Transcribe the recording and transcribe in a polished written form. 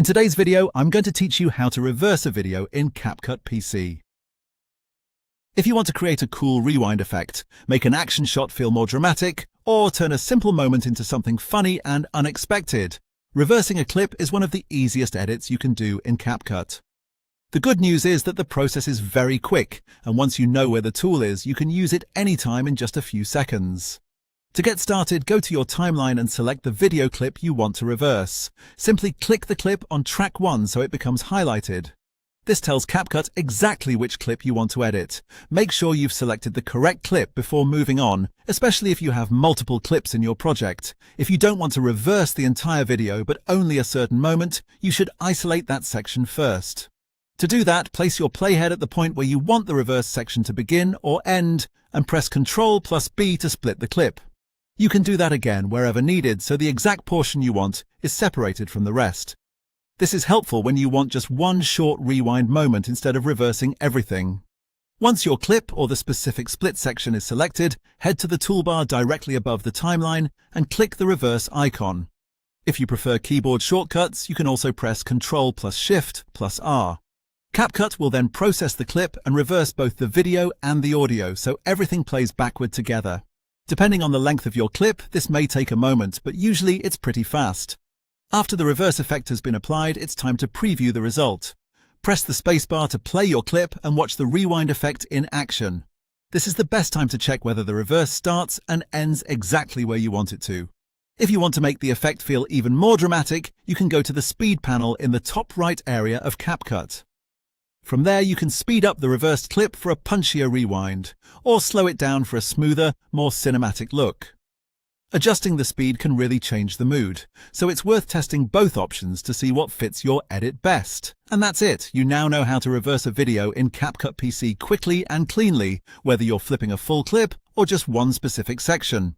In today's video, I'm going to teach you how to reverse a video in CapCut PC. If you want to create a cool rewind effect, make an action shot feel more dramatic, or turn a simple moment into something funny and unexpected, reversing a clip is one of the easiest edits you can do in CapCut. The good news is that the process is very quick, and once you know where the tool is, you can use it anytime in just a few seconds. To get started, go to your timeline and select the video clip you want to reverse. Simply click the clip on track 1 so it becomes highlighted. This tells CapCut exactly which clip you want to edit. Make sure you've selected the correct clip before moving on, especially if you have multiple clips in your project. If you don't want to reverse the entire video but only a certain moment, you should isolate that section first. To do that, place your playhead at the point where you want the reverse section to begin or end, and press Ctrl+B to split the clip. You can do that again wherever needed so the exact portion you want is separated from the rest. This is helpful when you want just one short rewind moment instead of reversing everything. Once your clip or the specific split section is selected, head to the toolbar directly above the timeline and click the reverse icon. If you prefer keyboard shortcuts, you can also press Ctrl+Shift+R. CapCut will then process the clip and reverse both the video and the audio so everything plays backward together. Depending on the length of your clip, this may take a moment, but usually it's pretty fast. After the reverse effect has been applied, it's time to preview the result. Press the spacebar to play your clip and watch the rewind effect in action. This is the best time to check whether the reverse starts and ends exactly where you want it to. If you want to make the effect feel even more dramatic, you can go to the speed panel in the top right area of CapCut. From there, you can speed up the reversed clip for a punchier rewind, or slow it down for a smoother, more cinematic look. Adjusting the speed can really change the mood, so it's worth testing both options to see what fits your edit best. And that's it. You now know how to reverse a video in CapCut PC quickly and cleanly, whether you're flipping a full clip or just one specific section.